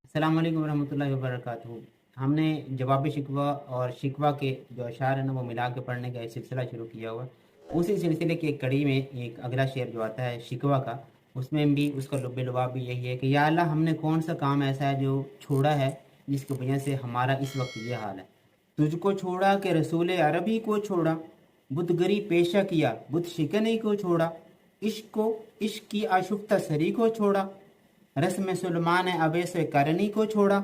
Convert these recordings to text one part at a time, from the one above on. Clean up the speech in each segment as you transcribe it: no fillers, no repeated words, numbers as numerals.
अस्सलाम वालेकुम रहमतुल्लाहि वबरकातुहू। हमने जवाब शिकवा और शिकवा के जो अशार है ना वो मिला के पढ़ने का एक सिलसिला शुरू किया हुआ है। उसी सिलसिले की एक कड़ी में एक अगला शेर जो आता है शिकवा का, उसमें भी उसका लुब्बे-लुबाब भी यही है कि या अल्लाह हमने कौन सा काम ऐसा है जो छोड़ा है जिसकी वजह से हमारा इस वक्त ये हाल है। तुझको छोड़ा कि रसूल अरबी को छोड़ा, बुतगरी पेशा किया बुत शिकनी को छोड़ा, इश्क की आशुफ्ता सरी को छोड़ा, रस्म सुलमान अवैस करनी को छोड़ा,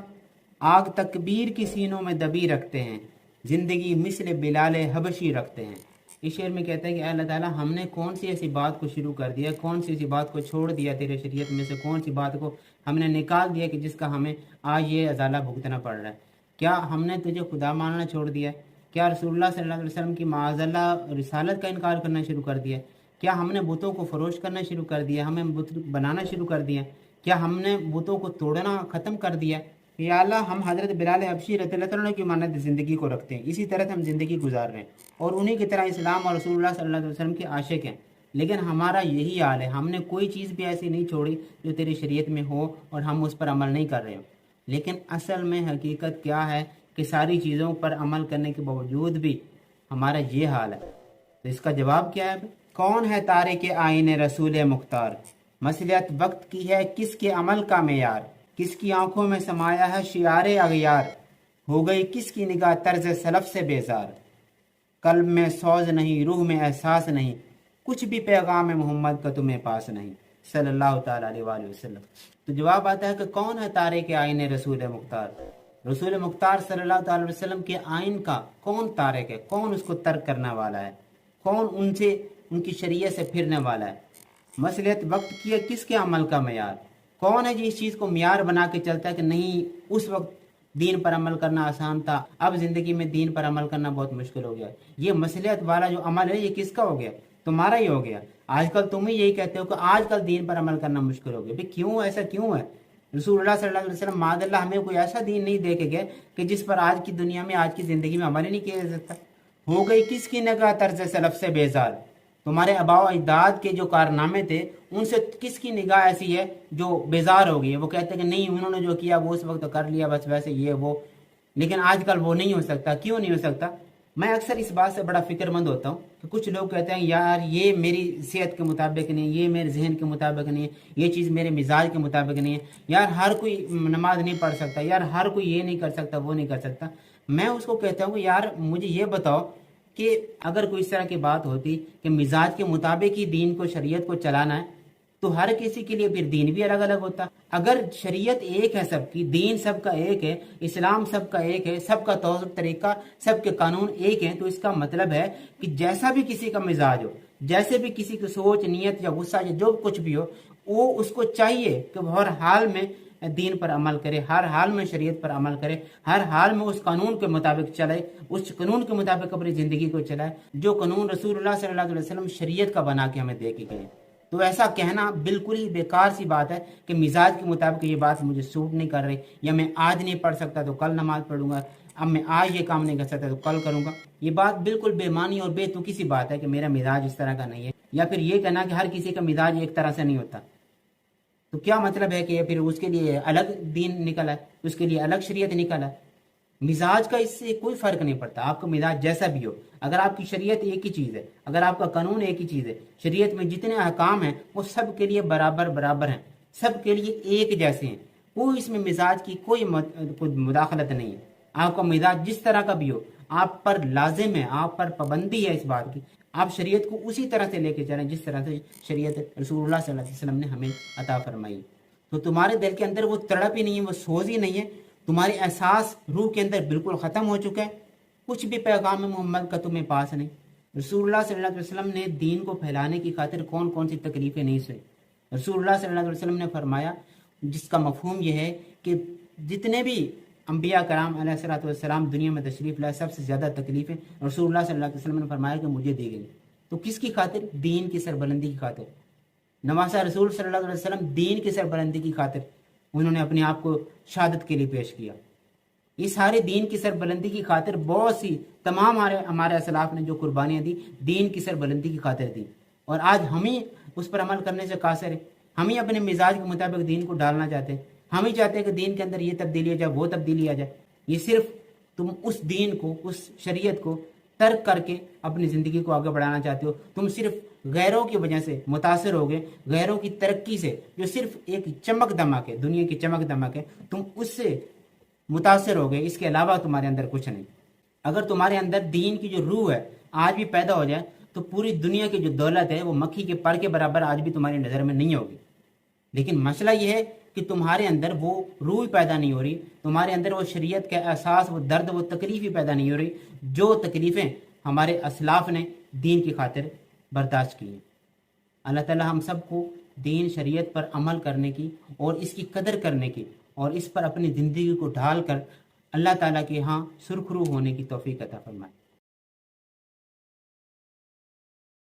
आग तकबीर की सीनों में दबी रखते हैं, जिंदगी मिस्ल बिलाल हबशी रखते हैं। इस शेर में कहता है कि अल्लाह ताला हमने कौन सी ऐसी बात को शुरू कर दिया, कौन सी ऐसी बात को छोड़ दिया तेरे शरीयत में से, कौन सी बात को हमने निकाल दिया कि जिसका हमें आज ये अजाला भुगतना पड़ रहा है। क्या हमने तुझे खुदा मानना छोड़ दिया? क्या रसूलुल्लाह सल्लल्लाहु अलैहि वसल्लम की माअज़ल्लाह रिसालत का इनकार करना शुरू कर दिया? क्या हमने बुतों को फरोश करना शुरू कर दिया? हमें बुत बनाना शुरू कर दिया? क्या हमने बुतों को तोड़ना ख़त्म कर दिया? या अल्लाह हम हज़रत बिलाल हबशी रज़ियल्लाहु अन्हु की मानद ज़िंदगी को रखते हैं, इसी तरह हम ज़िंदगी गुजार रहे हैं और उन्हीं की तरह इस्लाम और रसूलुल्लाह सल्लल्लाहु अलैहि वसल्लम के आशिक हैं। लेकिन हमारा यही हाल है, हमने कोई चीज़ भी ऐसी नहीं छोड़ी जो तेरी शरीयत में हो और हम उस पर अमल नहीं कर रहे हो। लेकिन असल में हकीकत क्या है कि सारी चीज़ों पर अमल करने के बावजूद भी हमारा ये हाल है। तो इसका जवाब क्या है? कौन है तारे के आईने रसूल मुख्तार, मसलियत वक्त की है किसके अमल का मेयार, किसकी आंखों में समाया है शियारे अगयार, हो गई किसकी निगाह तर्ज सलफ से बेजार, कल्ब में सौज नहीं रूह में एहसास नहीं, कुछ भी पैगाम मोहम्मद का तुम्हें पास नहीं सल्लल्लाहु ताला अलैहि वसल्लम। तो जवाब आता है कि कौन है तारे के आईने रसूल मुख्तार, रसूल मुख्तार सल्लल्लाहु ताला अलैहि वसल्लम के आइन का कौन तारिक है, कौन उसको तर्क करने वाला है, कौन उनसे उनकी शरीयत से फिरने वाला है। मसलियत वक्त की है किसके अमल का मेयार, कौन है जिस चीज़ को मेयार बना के चलता है कि नहीं उस वक्त दीन पर अमल करना आसान था, अब ज़िंदगी में दीन पर अमल करना बहुत मुश्किल हो गया। ये मसलियत वाला जो अमल है ये किसका हो गया? तुम्हारा ही हो गया। आजकल तुम ही यही कहते हो कि आजकल दीन पर अमल करना मुश्किल हो गया। भाई क्यों, ऐसा क्यों है? रसूलुल्लाह सल्लल्लाहु अलैहि वसल्लम मादल्ला हमें कोई ऐसा दीन नहीं दे के गए कि जिस पर आज की दुनिया में आज की ज़िंदगी में अमल ही नहीं किया जा सकता। हो गई किसकी निगाह तर्ज सलफ से बेजार, तुम्हारे आबाओ अजदाद के जो कारनामे थे उनसे किसकी निगाह ऐसी है जो बेजार हो गई है। वो कहते हैं कि नहीं उन्होंने जो किया वो उस वक्त तो कर लिया बस वैसे ये वो, लेकिन आजकल वो नहीं हो सकता। क्यों नहीं हो सकता? मैं अक्सर इस बात से बड़ा फिक्रमंद होता हूँ कि कुछ लोग कहते हैं यार ये मेरी सेहत के मुताबिक नहीं है, ये मेरे जहन के मुताबिक नहीं है, ये चीज़ मेरे मिजाज के मुताबिक नहीं है, यार हर कोई नमाज नहीं पढ़ सकता, यार हर कोई ये नहीं कर सकता वो नहीं कर सकता। मैं उसको कहता हूँ कि यार मुझे ये बताओ कि अगर कोई इस तरह की बात होती कि मिजाज के मुताबिक ही दीन को शरीयत को चलाना है तो हर किसी के लिए फिर दीन भी अलग अलग होता। अगर शरीयत एक है सबकी, दीन सबका एक है, इस्लाम सबका एक है, सबका तौर तरीका सबके कानून एक हैं, तो इसका मतलब है कि जैसा भी किसी का मिजाज हो, जैसे भी किसी की सोच नीयत या गुस्सा या जो कुछ भी हो, वो उसको चाहिए कि वो हर हाल में दीन पर अमल करे, हर हाल में शरीयत पर अमल करे, हर हाल में उस कानून के मुताबिक चले, उस कानून के मुताबिक अपनी ज़िंदगी को चलाए जो कानून रसूलुल्लाह सल्लल्लाहु अलैहि वसल्लम शरीयत का बना के हमें दे के गए। तो ऐसा कहना बिल्कुल ही बेकार सी बात है कि मिजाज के मुताबिक ये बात मुझे सूट नहीं कर रही, या मैं आज नहीं पढ़ सकता तो कल नमाज पढ़ूंगा, अब मैं आज ये काम नहीं कर सकता तो कल करूंगा। ये बात बिल्कुल बेमानी और बेतुकी सी बात है कि मेरा मिजाज इस तरह का नहीं है, या फिर ये कहना कि हर किसी का मिजाज एक तरह से नहीं होता। तो क्या मतलब है कि फिर उसके लिए अलग दीन निकला है, उसके लिए अलग शरीयत निकला है? मिजाज का इससे कोई फर्क नहीं पड़ता, आपका मिजाज जैसा भी हो। अगर आपकी शरीयत एक ही चीज़ है, अगर आपका कानून एक ही चीज़ है, शरीयत में जितने अहकाम हैं वो सब के लिए बराबर बराबर हैं, सब के लिए एक जैसे हैं, कोई इसमें मिजाज की कोई मुदाखलत नहीं है। आपका मिजाज जिस तरह का भी हो आप पर लाजिम है, आप पर पाबंदी है इस बात की, आप शरीयत को उसी तरह से लेके चलें जिस तरह से शरीयत रसूलुल्लाह सल्लल्लाहु अलैहि वसल्लम ने हमें अता फरमाई। तो तुम्हारे दिल के अंदर वो तड़प ही नहीं है, वो सोच ही नहीं है, तुम्हारे एहसास रूह के अंदर बिल्कुल ख़त्म हो चुका है, कुछ भी पैगाम मोहम्मद का तुम्हें पास नहीं। रसूलुल्लाह सल्लल्लाहु अलैहि वसल्लम ने दीन को फैलाने की खातिर कौन कौन सी तकलीफ़ें नहीं सही। रसूलुल्लाह सल्लल्लाहु अलैहि वसल्लम ने फरमाया, जिसका मफहूम यह है कि जितने भी अम्बिया कराम अलैहिस्सलाम दुनिया में तशरीफ़ लाए सबसे ज़्यादा तकलीफ़ें रसूलुल्लाह सल्लल्लाहु अलैहि वसल्लम ने फरमाया कि मुझे दी गई। तो किसकी खातिर? दीन की सरबलंदी की खातिर। नवासा रसूल सल्लल्लाहु अलैहि वसल्लम दीन की सरबलंदी की खातिर उन्होंने अपने आप को शहादत के लिए पेश किया। ये सारे दीन की सरबलंदी की खातिर बहुत सी तमाम हमारे असलाफ ने जो कुर्बानियाँ दी दीन की सरबलंदी की खातिर दी, और आज हम ही उस पर अमल करने से कासिर है। ہم ہی اپنے مزاج کے مطابق دین کو ڈالنا چاہتے ہیں، ہم ہی چاہتے ہیں کہ دین کے اندر یہ تبدیلی آ جائے، وہ تبدیلی آ جائے۔ یہ صرف تم اس دین کو، اس شریعت کو ترک کر کے اپنی زندگی کو آگے بڑھانا چاہتے ہو۔ تم صرف غیروں کی وجہ سے متاثر ہو گئے، غیروں کی ترقی سے، جو صرف ایک چمک دمک ہے، دنیا کی چمک دمک ہے، تم اس سے متاثر ہو گئے، اس کے علاوہ تمہارے اندر کچھ نہیں۔ اگر تمہارے اندر دین کی جو روح ہے آج بھی پیدا ہو جائے تو پوری دنیا کی جو دولت ہے وہ مکھی کے پر کے برابر آج بھی تمہاری نظر میں نہیں ہوگی۔ لیکن مسئلہ یہ ہے کہ تمہارے اندر وہ روح پیدا نہیں ہو رہی، تمہارے اندر وہ شریعت کا احساس، وہ درد، وہ تکلیف ہی پیدا نہیں ہو رہی جو تکلیفیں ہمارے اسلاف نے دین کی خاطر برداشت کی ہیں۔ اللہ تعالی ہم سب کو دین شریعت پر عمل کرنے کی اور اس کی قدر کرنے کی اور اس پر اپنی زندگی کو ڈھال کر اللہ تعالیٰ کے ہاں سرخرو ہونے کی توفیق عطا فرمائے۔